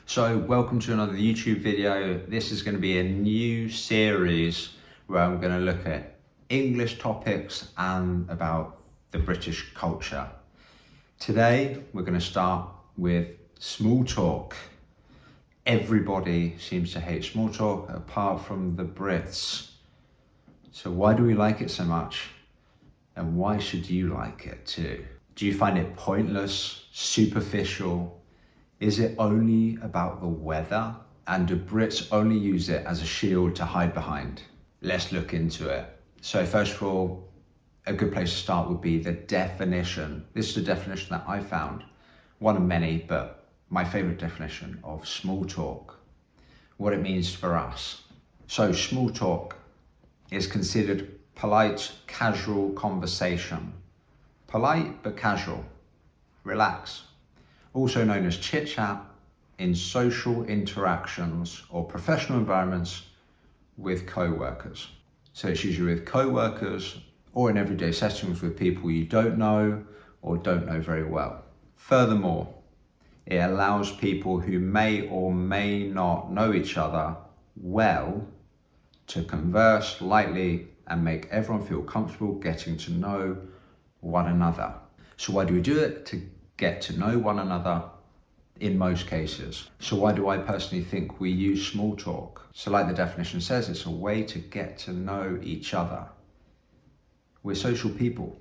So welcome to another YouTube video. This is going to be a new series where I'm going to look at English topics and about the British culture. Today we're going to start with small talk. Everybody seems to hate small talk apart from the Brits. So why do we like it so much? And why should you like it too? Do you find it pointless, superficial? Is it only about the weather? And do Brits only use it as a shield to hide behind? Let's look into it. So first of all, a good place to start would be the definition. This is the definition that I found. One of many, but my favorite definition of small talk. What it means for us. So small talk is considered polite, casual conversation. Polite but casual. Relax. Also known as chit-chat in social interactions or professional environments with co-workers. So it's usually with co-workers or in everyday settings with people you don't know or don't know very well. Furthermore, it allows people who may or may not know each other well to converse lightly and make everyone feel comfortable getting to know one another. So why do we do it? To get to know one another in most cases. So why do I personally think we use small talk? So like the definition says, it's a way to get to know each other. We're social people.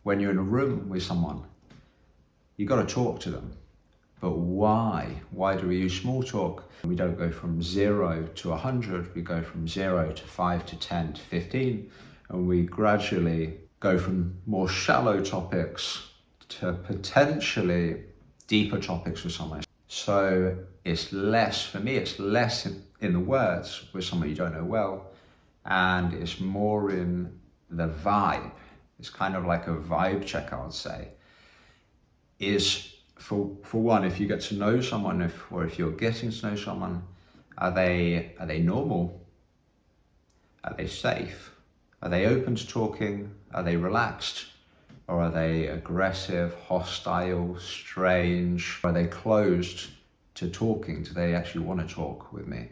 When you're in a room with someone, you got to talk to them. But why? Why do we use small talk? We don't go from 0 to 100, we go from 0 to 5 to 10 to 15, and we gradually go from more shallow topics to potentially deeper topics with someone. So it's less, for me, it's less in the words with someone you don't know well, and it's more in the vibe. It's kind of like a vibe check, I would say. Is for one, if you get to know someone, if you're getting to know someone, are they normal? Are they safe? Are they open to talking? Are they relaxed? Or are they aggressive, hostile, strange? Are they closed to talking? Do they actually want to talk with me?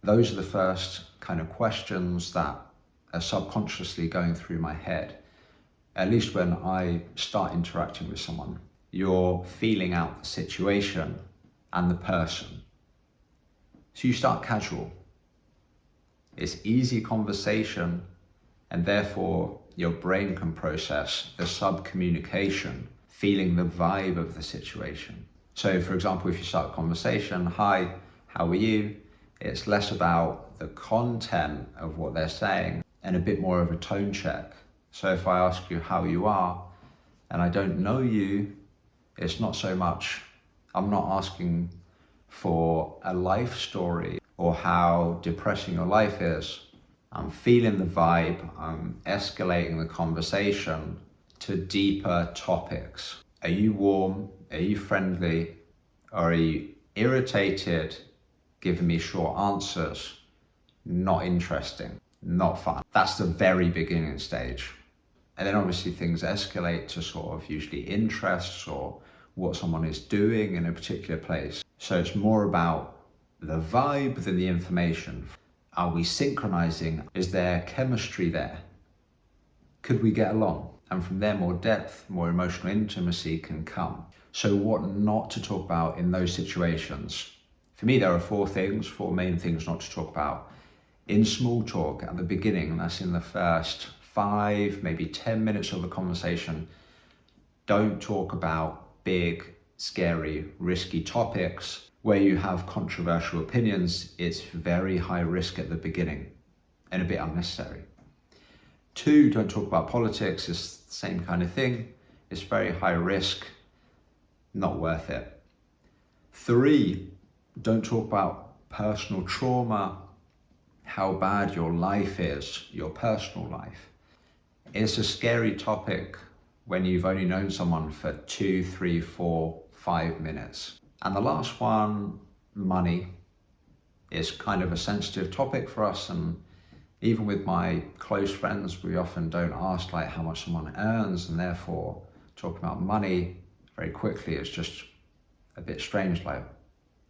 Those are the first kind of questions that are subconsciously going through my head. At least when I start interacting with someone, you're feeling out the situation and the person. So you start casual. It's easy conversation, and therefore your brain can process the sub-communication, feeling the vibe of the situation. So for example, if you start a conversation, hi, how are you? It's less about the content of what they're saying and a bit more of a tone check. So if I ask you how you are and I don't know you, it's not so much, I'm not asking for a life story or how depressing your life is. I'm feeling the vibe, I'm escalating the conversation to deeper topics. Are you warm? Are you friendly? Or are you irritated, giving me short answers? Not interesting, not fun. That's the very beginning stage. And then obviously things escalate to sort of usually interests or what someone is doing in a particular place. So it's more about the vibe than the information. Are we synchronizing? Is there chemistry there? Could we get along? And from there, more depth, more emotional intimacy can come. So what not to talk about in those situations? For me, there are four main things not to talk about. In small talk at the beginning, that's in the first 5, maybe 10 minutes of a conversation, don't talk about big, scary, risky topics. Where you have controversial opinions, it's very high risk at the beginning and a bit unnecessary. 2, don't talk about politics, it's the same kind of thing. It's very high risk, not worth it. 3, don't talk about personal trauma, how bad your life is, your personal life. It's a scary topic when you've only known someone for 2, 3, 4, 5 minutes. And the last one, money, is kind of a sensitive topic for us. And even with my close friends, we often don't ask like how much someone earns, and therefore talking about money very quickly is just a bit strange. Like,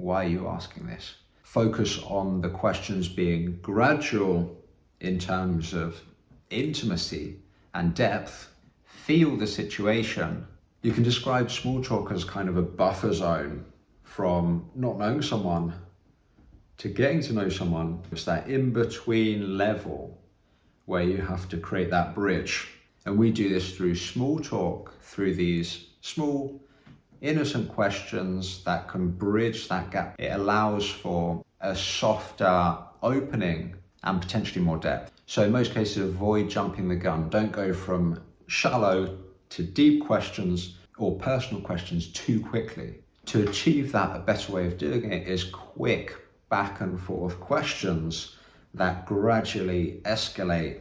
Why are you asking this? Focus on the questions being gradual in terms of intimacy and depth. Feel the situation. You can describe small talk as kind of a buffer zone from not knowing someone to getting to know someone. It's that in-between level where you have to create that bridge. And we do this through small talk, through these small, innocent questions that can bridge that gap. It allows for a softer opening and potentially more depth. So in most cases, avoid jumping the gun. Don't go from shallow to deep questions or personal questions too quickly. To achieve that, a better way of doing it is quick back and forth questions that gradually escalate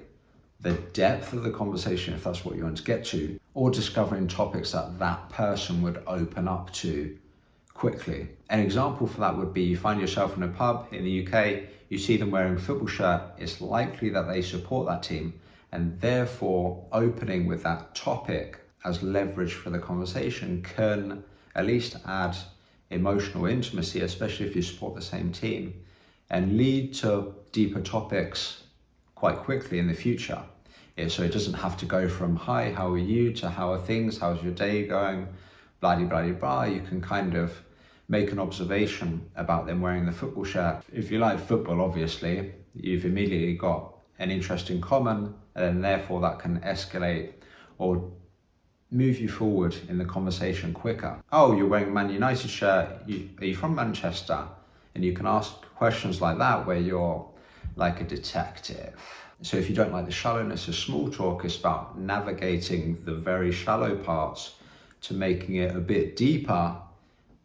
the depth of the conversation, if that's what you want to get to, or discovering topics that that person would open up to quickly. An example for that would be you find yourself in a pub in the UK, you see them wearing a football shirt, it's likely that they support that team, and therefore opening with that topic as leverage for the conversation can at least add emotional intimacy, especially if you support the same team, and lead to deeper topics quite quickly in the future. So it doesn't have to go from hi, how are you, to how are things, how's your day going, blah, blah, blah, blah. You can kind of make an observation about them wearing the football shirt. If you like football, obviously, you've immediately got an interest in common, and then therefore that can escalate or move you forward in the conversation quicker. Oh, you're wearing a Man United shirt, are you from Manchester? And you can ask questions like that where you're like a detective. So if you don't like the shallowness of small talk, it's about navigating the very shallow parts to making it a bit deeper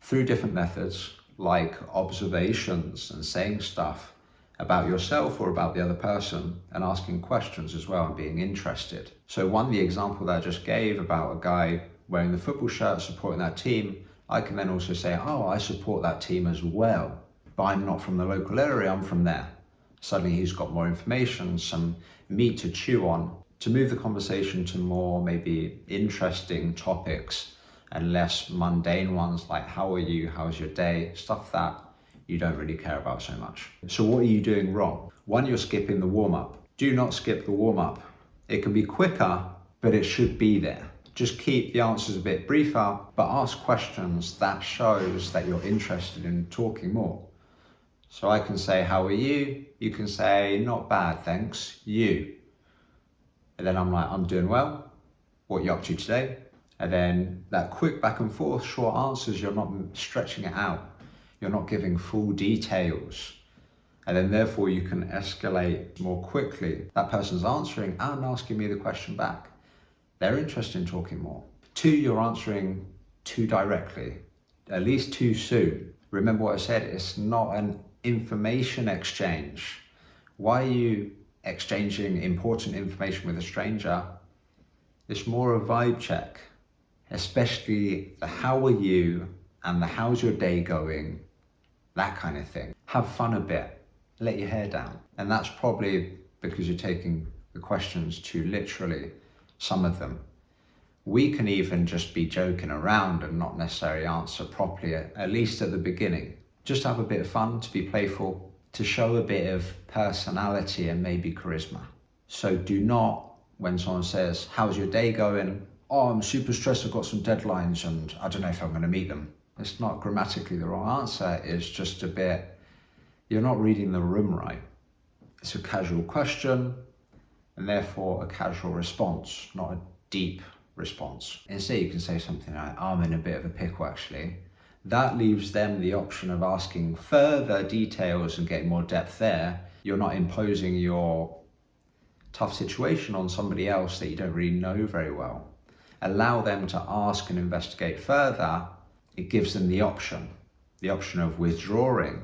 through different methods like observations and saying stuff about yourself or about the other person and asking questions as well and being interested. So the example that I just gave about a guy wearing the football shirt, supporting that team, I can then also say, oh, I support that team as well, but I'm not from the local area, I'm from there. Suddenly he's got more information, some meat to chew on, to move the conversation to more maybe interesting topics and less mundane ones like how are you, how's your day, stuff that you don't really care about so much. So what are you doing wrong? One, you're skipping the warm-up. Do not skip the warm-up. It can be quicker, but it should be there. Just keep the answers a bit briefer, but ask questions that shows that you're interested in talking more. So I can say, how are you? You can say, not bad, thanks. You. And then I'm like, I'm doing well. What are you up to today? And then that quick back and forth, short answers, you're not stretching it out. You're not giving full details. And then therefore you can escalate more quickly. That person's answering and asking me the question back. They're interested in talking more. 2, you're answering too directly, at least too soon. Remember what I said, it's not an information exchange. Why are you exchanging important information with a stranger? It's more a vibe check, especially the how are you and the how's your day going, that kind of thing. Have fun a bit, let your hair down. And that's probably because you're taking the questions too literally, some of them. We can even just be joking around and not necessarily answer properly, at least at the beginning. Just have a bit of fun, to be playful, to show a bit of personality and maybe charisma. So do not, when someone says, how's your day going? Oh, I'm super stressed, I've got some deadlines and I don't know if I'm going to meet them. It's not grammatically the wrong answer, it's just a bit, you're not reading the room right. It's a casual question and therefore a casual response, not a deep response. Instead you can say something like, I'm in a bit of a pickle actually. That leaves them the option of asking further details and getting more depth there. You're not imposing your tough situation on somebody else that you don't really know very well. Allow them to ask and investigate further. It gives them the option of withdrawing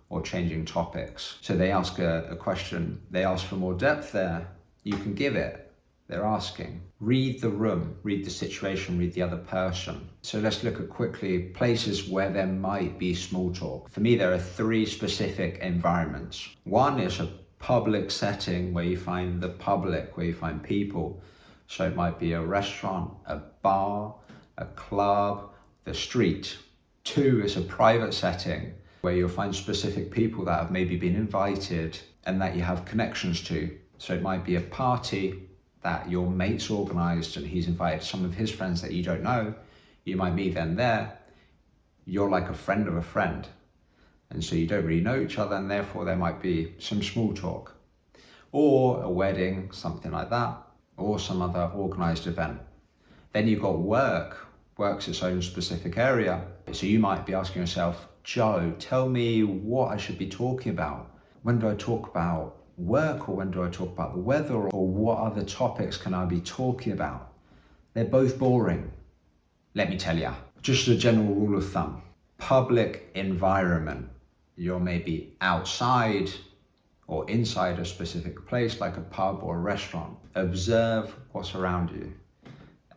or changing topics. So they ask a question, they ask for more depth there, you can give it. They're asking. Read the room, read the situation, read the other person. So let's look at quickly places where there might be small talk. For me, there are 3 specific environments. One is a public setting where you find the public, where you find people. So it might be a restaurant, a bar, a club, the street. 2 is a private setting where you'll find specific people that have maybe been invited and that you have connections to. So it might be a party that your mate's organised and he's invited some of his friends that you don't know. You might meet them there. You're like a friend of a friend. And so you don't really know each other, and therefore there might be some small talk. Or a wedding, something like that, or some other organised event. Then you've got work. Work's its own specific area. So you might be asking yourself, Joe, tell me what I should be talking about. When do I talk about work, or when do I talk about the weather, or what other topics can I be talking about? They're both boring. Let me tell you, just a general rule of thumb, public environment. You're maybe outside or inside a specific place like a pub or a restaurant. Observe what's around you.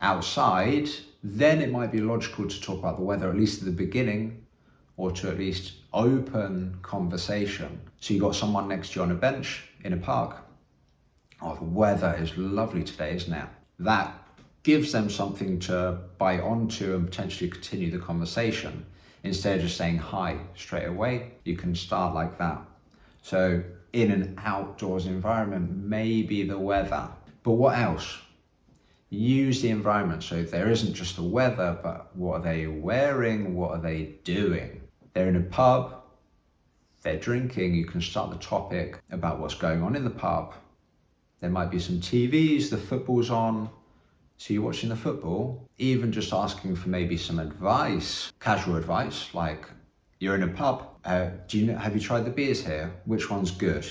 Outside, then it might be logical to talk about the weather, at least at the beginning, or to at least open conversation. So you got someone next to you on a bench in a park. Oh, the weather is lovely today, isn't it? That gives them something to bite onto and potentially continue the conversation. Instead of just saying hi straight away, you can start like that. So in an outdoors environment, maybe the weather, but what else? Use the environment. So there isn't just the weather, but what are they wearing? What are they doing? They're in a pub, they're drinking. You can start the topic about what's going on in the pub. There might be some TVs, the football's on. So you're watching the football, even just asking for maybe some advice, casual advice, like you're in a pub. Have you tried the beers here? Which one's good?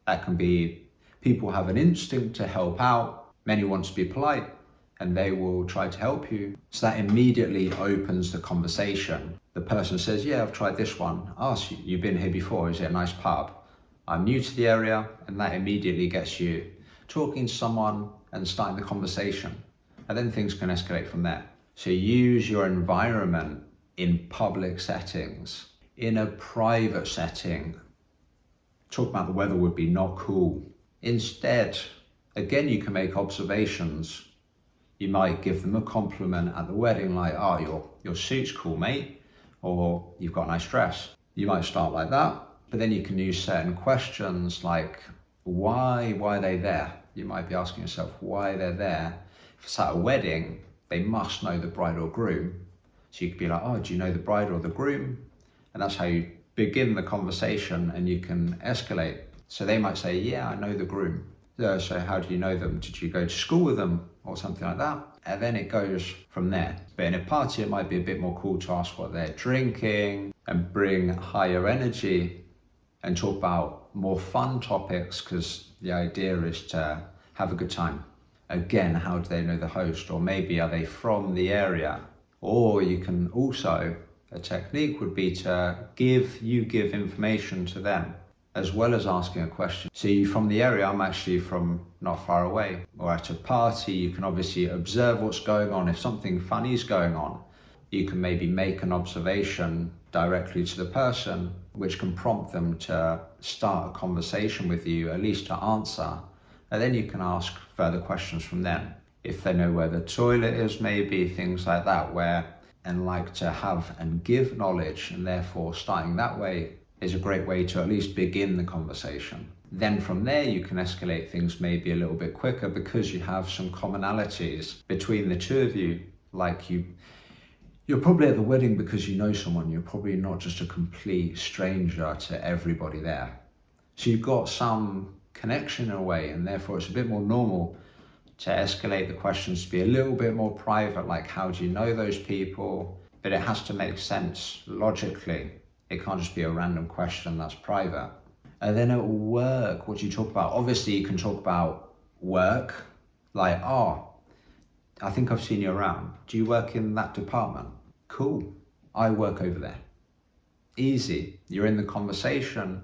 That can be, people have an instinct to help out. Many want to be polite and they will try to help you. So that immediately opens the conversation. The person says, yeah, I've tried this one. Ask you, you've been here before, is it a nice pub? I'm new to the area, and that immediately gets you talking to someone and starting the conversation. And then things can escalate from there. So use your environment in public settings. In a private setting, talk about the weather would be not cool. Instead, again, you can make observations. You might give them a compliment at the wedding, like, oh, your suit's cool, mate, or you've got a nice dress. You might start like that, but then you can use certain questions like, why are they there? You might be asking yourself why they're there. If it's at a wedding, they must know the bride or groom. So you could be like, oh, do you know the bride or the groom? And that's how you begin the conversation, and you can escalate. So they might say, yeah, I know the groom. So how do you know them? Did you go to school with them or something like that? And then it goes from there. But in a party, it might be a bit more cool to ask what they're drinking and bring higher energy and talk about more fun topics, because the idea is to have a good time. Again, how do they know the host? Or maybe are they from the area? Or you can also, a technique would be to give information to them, as well as asking a question. So you from the area, I'm actually from not far away. Or at a party, you can obviously observe what's going on. If something funny is going on, you can maybe make an observation directly to the person, which can prompt them to start a conversation with you, at least to answer. And then you can ask further questions from them. If they know where the toilet is, maybe things like that, and like to have and give knowledge, and therefore starting that way is a great way to at least begin the conversation. Then from there, you can escalate things maybe a little bit quicker because you have some commonalities between the two of you. Like you're probably at the wedding because you know someone. You're probably not just a complete stranger to everybody there. So you've got some connection in a way, and therefore it's a bit more normal to escalate the questions to be a little bit more private, like how do you know those people? But it has to make sense logically. It can't just be a random question that's private. And then at work, what do you talk about? Obviously you can talk about work, like, oh, I think I've seen you around. Do you work in that department? Cool, I work over there. Easy, you're in the conversation,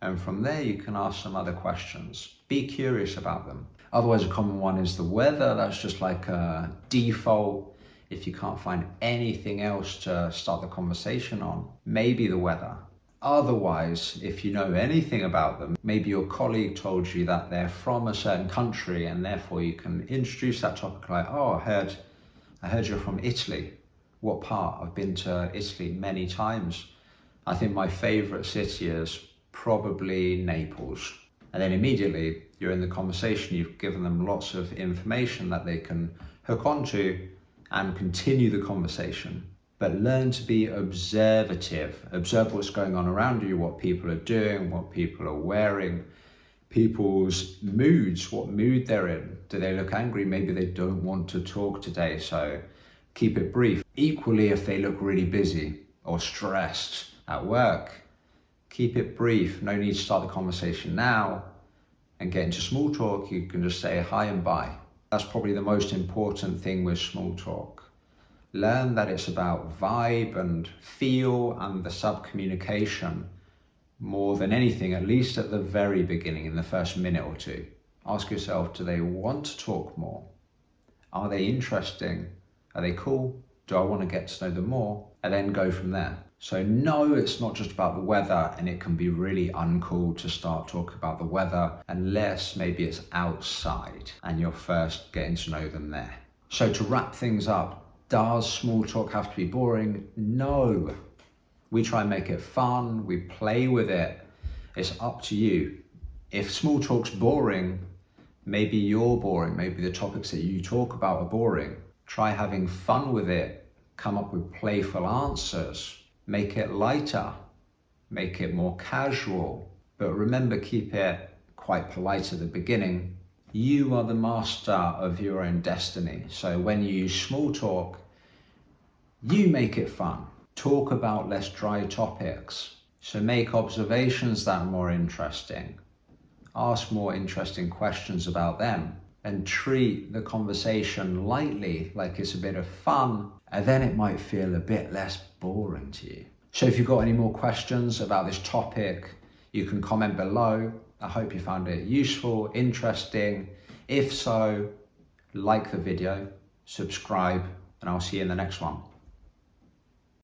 and from there you can ask some other questions. Be curious about them. Otherwise, a common one is the weather. That's just like a default. If you can't find anything else to start the conversation on, maybe the weather. Otherwise, if you know anything about them, maybe your colleague told you that they're from a certain country, and therefore you can introduce that topic like, oh, I heard you're from Italy. What part? I've been to Italy many times. I think my favourite city is probably Naples. And then immediately you're in the conversation, you've given them lots of information that they can hook onto and continue the conversation. But learn to be observative. Observe what's going on around you, what people are doing, what people are wearing, people's moods, what mood they're in. Do they look angry? Maybe they don't want to talk today, so keep it brief. Equally, if they look really busy or stressed at work, keep it brief. No need to start the conversation now and get into small talk. You can just say hi and bye. That's probably the most important thing with small talk. Learn that it's about vibe and feel and the sub-communication more than anything, at least at the very beginning, in the first minute or two. Ask yourself, do they want to talk more? Are they interesting? Are they cool? Do I want to get to know them more? And then go from there. So no, it's not just about the weather, and it can be really uncool to start talking about the weather unless maybe it's outside and you're first getting to know them there. So to wrap things up, does small talk have to be boring? No. We try and make it fun, we play with it. It's up to you. If small talk's boring, maybe you're boring, maybe the topics that you talk about are boring. Try having fun with it, come up with playful answers, make it lighter, make it more casual. But remember, keep it quite polite at the beginning. You are the master of your own destiny. So when you use small talk, you make it fun. Talk about less dry topics. So make observations that are more interesting. Ask more interesting questions about them and treat the conversation lightly, like it's a bit of fun, and then it might feel a bit less boring to you. So if you've got any more questions about this topic, you can comment below. I hope you found it useful, interesting. If so, like the video, subscribe, and I'll see you in the next one.